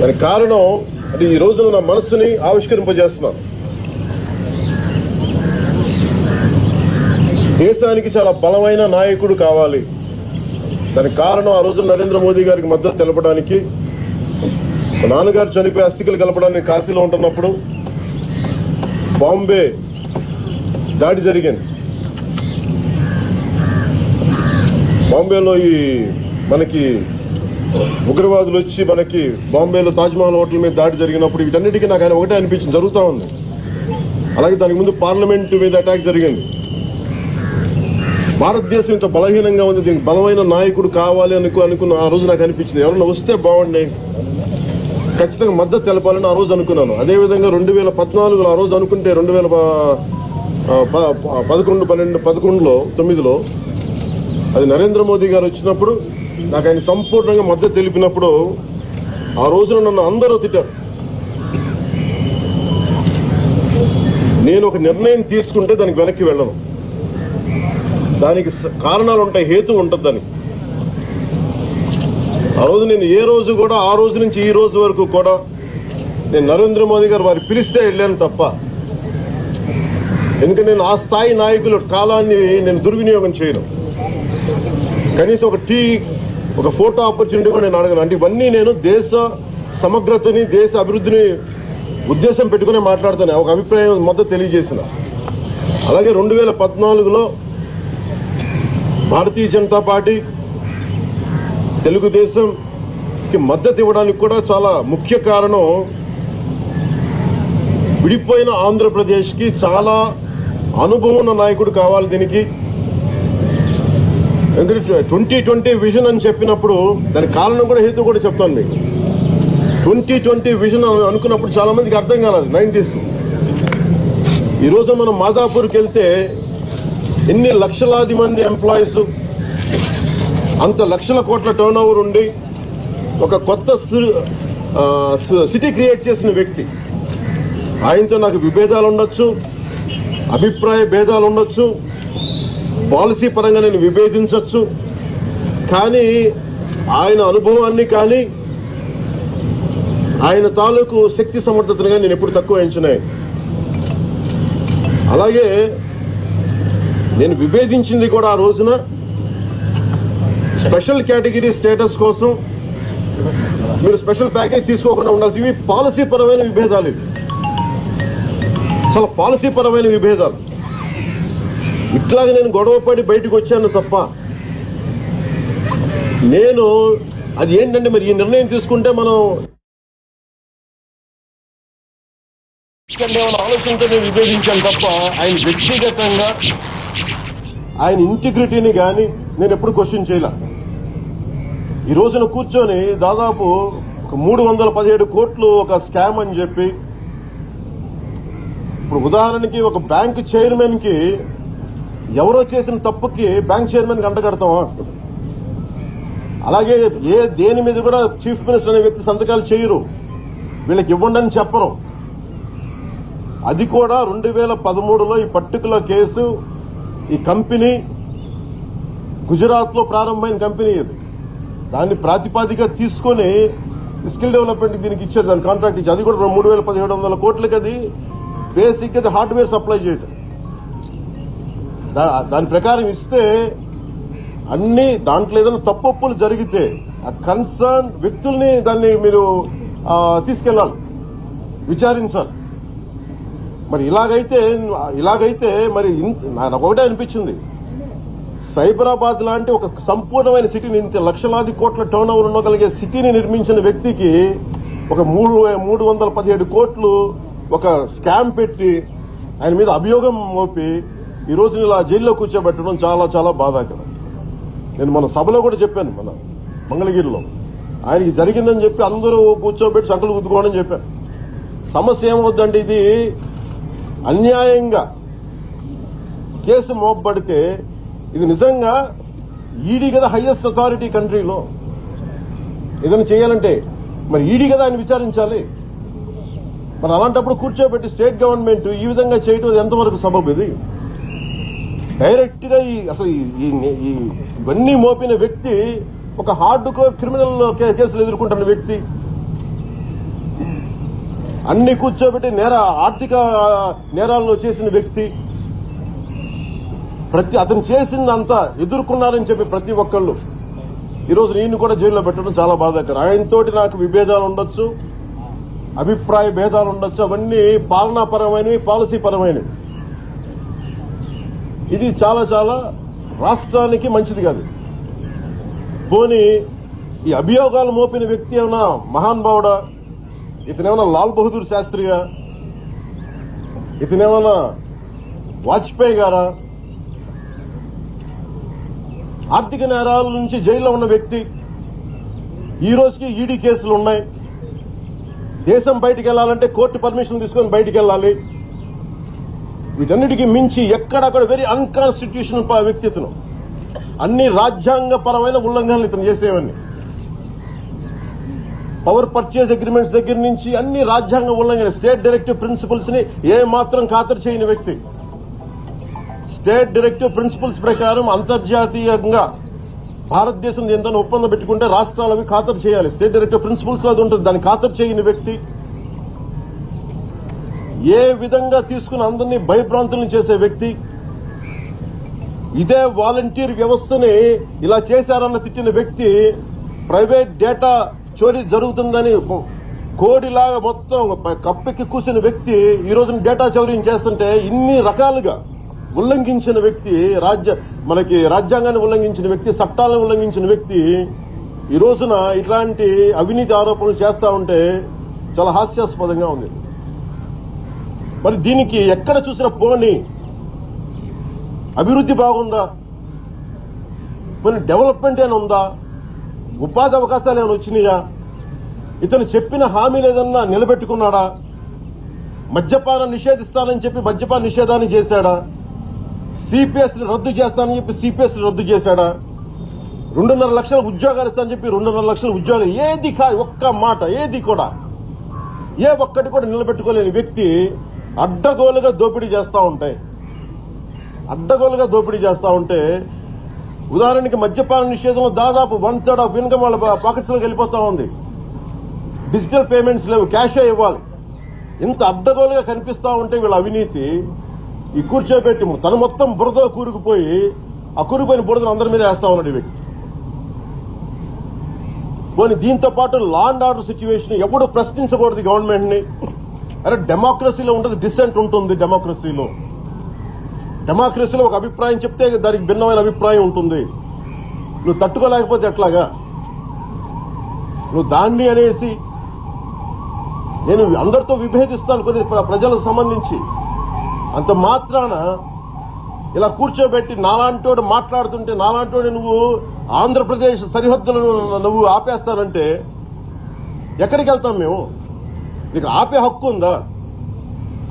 దానికి కారణం అంటే ఈ రోజున నా మనస్సుని ఆవిష్కరింపజేస్తున్నాను. దేశానికి చాలా బలమైన నాయకుడు కావాలి. దానికి కారణం ఆ రోజు నరేంద్ర మోదీ గారికి మద్దతు తెలపడానికి, మా నాన్నగారు చనిపోయి అస్థికలు కలపడానికి కాశీలో ఉంటున్నప్పుడు బాంబే దాడి జరిగింది. బాంబేలో ఈ మనకి ఉగ్రవాదులు వచ్చి మనకి బాంబేలో తాజ్మహల్ హోటల్ మీద దాడి జరిగినప్పుడు వీటన్నిటికీ నాకు ఆయన ఒకటే అనిపించింది, జరుగుతూ ఉంది. అలాగే దానికి ముందు పార్లమెంటు మీద అటాక్ జరిగింది. భారతదేశం ఇంత బలహీనంగా ఉంది, దీనికి బలమైన నాయకుడు కావాలి అనుకున్న ఆ రోజు నాకు అనిపించింది. ఎవరైనా వస్తే బాగుండే, ఖచ్చితంగా మద్దతు తెలపాలని ఆ రోజు అనుకున్నాను. అదేవిధంగా 2014లో ఆ రోజు అనుకుంటే 2011-12-9లో అది నరేంద్ర మోదీ గారు వచ్చినప్పుడు నాకు ఆయన సంపూర్ణంగా మద్దతు తెలిపినప్పుడు ఆ రోజున నన్ను అందరూ తిట్టారు. నేను ఒక నిర్ణయం తీసుకుంటే దానికి వెనక్కి వెళ్ళను. దానికి కారణాలు ఉంటాయి, హేతు ఉంటుంది దానికి. ఆ రోజు నేను ఏ రోజు కూడా ఆ రోజు నుంచి ఈ రోజు వరకు కూడా నేను నరేంద్ర మోదీ గారు వారు పిలిస్తే వెళ్ళాను తప్ప, ఎందుకంటే నేను ఆ స్థాయి నాయకుల కాలాన్ని నేను దుర్వినియోగం చేయను. కనీసం ఒక ఫోటో ఆపర్చునిటీ కూడా నేను అడగను. అంటే ఇవన్నీ నేను దేశ సమగ్రతని, దేశ అభివృద్ధిని ఉద్దేశం పెట్టుకునే మాట్లాడుతాను, ఒక అభిప్రాయం మద్దతు తెలియజేసిన. అలాగే 2014లో భారతీయ జనతా పార్టీ తెలుగుదేశంకి మద్దతు ఇవ్వడానికి కూడా చాలా ముఖ్య కారణం, విడిపోయిన ఆంధ్రప్రదేశ్కి చాలా అనుభవం ఉన్న నాయకుడు కావాలి దీనికి. ఎందుకంటే 2020 విజన్ అని చెప్పినప్పుడు దానికి కారణం కూడా, హేతు కూడా చెప్తాను మీకు. 2020 విజన్ అనుకున్నప్పుడు చాలా మందికి అర్థం కాలేదు 90s. ఈరోజు మనం మాదాపూర్కి వెళ్తే ఎన్ని లక్షలాది మంది ఎంప్లాయీస్, అంత లక్షల కోట్ల టర్న్ ఓవర్ ఉండి ఒక కొత్త సిటీ క్రియేట్ చేసిన వ్యక్తి. ఆయనతో నాకు విభేదాలు ఉండొచ్చు, అభిప్రాయ భేదాలు ఉండొచ్చు, పాలసీ పరంగా నేను విభేదించవచ్చు, కానీ ఆయన అనుభవాన్ని కానీ ఆయన తాలూకు శక్తి సమర్థతను కానీ నేను ఎప్పుడు తక్కువ ఎంచున్నాయి. అలాగే నేను విభేదించింది కూడా ఆ రోజున స్పెషల్ కేటగిరీ స్టేటస్ కోసం మీరు స్పెషల్ ప్యాకేజ్ తీసుకోకుండా ఉండాల్సి, ఇవి పాలసీ పరమైన విభేదాలు, ఇవి చాలా పాలసీ పరమైన విభేదాలు. ఇట్లాగే నేను గొడవపడి బయటకు వచ్చాను తప్ప, నేను అది ఏంటంటే మరి ఈ నిర్ణయం తీసుకుంటే మనం ఆలోచనతో నేను విభేదించాను తప్ప ఆయన వ్యక్తిగతంగా ఆయన ఇంటిగ్రిటీని కానీ నేను ఎప్పుడు క్వశ్చన్ చేయలే. ఈ రోజున కూర్చొని దాదాపు ఒక 317 కోట్లు ఒక స్కామ్ అని చెప్పి, ఇప్పుడు ఉదాహరణకి ఒక బ్యాంక్ చైర్మన్ కి ఎవరో చేసిన తప్పుకి బ్యాంక్ చైర్మన్ కి అంటగడతామా? అలాగే దేని మీద కూడా చీఫ్ మినిస్టర్ అనే వ్యక్తి సంతకాలు చేయరు, వీళ్ళకి ఇవ్వండి అని చెప్పరు. అది కూడా 2013లో ఈ పర్టికులర్ కేసు, ఈ కంపెనీ గుజరాత్ లో ప్రారంభమైన కంపెనీ ఇది. దాన్ని ప్రాతిపాదిక తీసుకొని స్కిల్ డెవలప్మెంట్ దీనికి ఇచ్చారు, దాని కాంట్రాక్ట్ ఇచ్చి, అది కూడా 3,700 కోట్లకి అది బేసిక్ అది హార్డ్వేర్ సప్లై చేయటం. దాని ప్రకారం ఇస్తే అన్ని దాంట్లో ఏదైనా తప్పులు జరిగితే ఆ కన్సర్న్ వ్యక్తుల్ని దాన్ని మీరు తీసుకెళ్లాలి, విచారించాలి. మరి ఇలాగైతే మరి నాకు ఒకటే అనిపించింది, సైబరాబాద్ లాంటి ఒక సంపూర్ణమైన సిటీని, ఇంత లక్షలాది కోట్ల టర్న్ ఓవర్ ఉండగలిగే సిటీని నిర్మించిన వ్యక్తికి ఒక 317 కోట్లు ఒక స్కామ్ పెట్టి ఆయన మీద అభియోగం మోపి ఈ రోజు ఇలా జైల్లో కూర్చోబెట్టడం చాలా చాలా బాధాకరం. నేను మన సభలో కూడా చెప్పాను, మన మంగళగిరిలో ఆయనకి జరిగిందని చెప్పి అందరూ కూర్చోబెట్టి సంకలు గుద్దుకోవడం చెప్పాను. సమస్య ఏమవుద్దంటే, ఇది అన్యాయంగా కేసు మోపబడితే ఇది నిజంగా ఈడీ కదా హైయెస్ట్ అథారిటీ కంట్రీలో, ఏదైనా చేయాలంటే మరి ఈడీ కదా ఆయన విచారించాలి. మరి అలాంటప్పుడు కూర్చోబెట్టి స్టేట్ గవర్నమెంట్ ఈ విధంగా చేయడం ఎంతవరకు సబబు? ఇది డైరెక్ట్ గా అసలు ఇవన్నీ మోపిన వ్యక్తి ఒక హార్డ్ కోర్ క్రిమినల్ కేసులు ఎదుర్కొంటున్న వ్యక్తి, అన్ని కూర్చోబెట్టి ఆర్థిక నేరాలను చేసిన వ్యక్తి, అతను చేసిందంతా ఎదుర్కొన్నారని చెప్పి ప్రతి ఒక్కళ్ళు ఈరోజు నేను కూడా జైల్లో పెట్టడం చాలా బాధాకరం. ఆయనతోటి నాకు విభేదాలు ఉండొచ్చు, అభిప్రాయ భేదాలు ఉండొచ్చు, అవన్నీ పాలనాపరమైనవి, పాలసీ పరమైనవి. ఇది చాలా చాలా రాష్ట్రానికి మంచిది కాదు. పోనీ ఈ అభియోగాలు మోపిన వ్యక్తి ఏమన్నా మహానుభావుడా? ఇతనేమన్నా లాల్ బహదూర్ శాస్త్రిగా? ఇతనేమన్నా వాజ్పేయి గారా? ఆర్థిక నేరాల నుంచి జైల్లో ఉన్న వ్యక్తి, ఈ రోజుకి ఈడీ కేసులు ఉన్నాయి. దేశం బయటికి వెళ్లాలంటే కోర్టు పర్మిషన్ తీసుకొని బయటికి వెళ్ళాలి. వీటన్నిటికీ మించి ఎక్కడక్కడ వెరీ అన్కాన్స్టిట్యూషనల్ వ్యక్తి ఇతను. అన్ని రాజ్యాంగపరమైన ఉల్లంఘనలు ఇతను చేసేవన్నీ. పవర్ పర్చేజ్ అగ్రిమెంట్స్ దగ్గర నుంచి అన్ని రాజ్యాంగ ఉల్లంఘన, స్టేట్ డైరెక్టివ్ ప్రిన్సిపల్స్ ని ఏ మాత్రం ఖాతరు చేయని వ్యక్తి. స్టేట్ డైరెక్టివ్ ప్రిన్సిపల్స్ ప్రకారం అంతర్జాతీయంగా భారతదేశం ఎంతైనా ఒప్పందం పెట్టుకుంటే రాష్ట్రాలు అవి ఖాతరు చేయాలి. స్టేట్ డైరెక్టివ్ ప్రిన్సిపల్స్ లో అది ఉంటుంది. దాన్ని ఖాతరు చేయని వ్యక్తి, ఏ విధంగా తీసుకుని అందరినీ భయభ్రాంతులను చేసే వ్యక్తి, ఇదే వాలంటీర్ వ్యవస్థని ఇలా చేశారన్న తిట్టిన వ్యక్తి, ప్రైవేట్ డేటా చోరీ జరుగుతుందని కోడిలాగా మొత్తం కప్పెక్కి కూర్చున్న వ్యక్తి ఈ రోజున డేటా చౌర్యం చేస్తుంటే ఇన్ని రకాలుగా ఉల్లంఘించిన వ్యక్తి, మనకి రాజ్యాంగాన్ని ఉల్లంఘించిన వ్యక్తి, చట్టాలను ఉల్లంఘించిన వ్యక్తి ఈ రోజున ఇట్లాంటి అవినీతి ఆరోపణలు చేస్తా ఉంటే చాలా హాస్యాస్పదంగా ఉంది. మరి దీనికి ఎక్కడ చూసిన పోనీ అభివృద్ధి బాగుందా? మరి డెవలప్మెంట్ ఏమైనా ఉందా? ఉపాధి అవకాశాలు ఏమైనా వచ్చినాయా? ఇతను చెప్పిన హామీలు ఏదన్నా నిలబెట్టుకున్నాడా? మద్యపానం నిషేధిస్తానని చెప్పి మద్యపాన నిషేధాన్ని చేశాడా? సిపిఎస్ ని రద్దు చేస్తానని చెప్పి సిపిఎస్ ని రద్దు చేశాడా? 2.5 లక్షల ఉద్యోగాలు ఇస్తానని చెప్పి 2.5 లక్షల ఉద్యోగాలు ఏది ఒక్క మాట ఏది కూడా ఒక్కటి కూడా నిలబెట్టుకోలేని వ్యక్తి అడ్డగోలుగా దోపిడీ చేస్తా ఉంటే ఉదాహరణకి మద్యపాన నిషేధంలో దాదాపు 1/3 ఆఫ్ ఇన్కమ్ వాళ్ళ పాకెట్స్ లోకి వెళ్ళిపోతా ఉంది. డిజిటల్ పేమెంట్స్ లేవు, క్యాషే ఇవ్వాలి. ఇంత అడ్డగోలుగా కనిపిస్తా ఉంటే వీళ్ళ అవినీతి ఈ కూర్చోబెట్టి తను మొత్తం బురదలో కూరుకుపోయి ఆ కూరుకుపోయిన బురదను అందరి మీద వేస్తా ఉన్నాడు ఈ వ్యక్తి. పోనీ దీంతో పాటు లా అండ్ ఆర్డర్ సిచ్యువేషన్ ఎవడు ప్రశ్నించకూడదు గవర్నమెంట్ ని. అరే డెమోక్రసీలో ఉంటుంది, డిసెంట్ ఉంటుంది. డెమోక్రసీలో ఒక అభిప్రాయం చెప్తే దానికి భిన్నమైన అభిప్రాయం ఉంటుంది. నువ్వు తట్టుకోలేకపోతే ఎట్లాగా? నువ్వు దాన్ని అనేసి నేను అందరితో విభేదిస్తాను కొన్ని ప్రజలకు సంబంధించి, అంత మాత్రాన ఇలా కూర్చోబెట్టి నాలాంటోడు మాట్లాడుతుంటే నాలాంటోడు నువ్వు ఆంధ్రప్రదేశ్ సరిహద్దులను నువ్వు ఆపేస్తానంటే ఎక్కడికి వెళ్తాం మేము? నీకు ఆపే హక్కు ఉందా?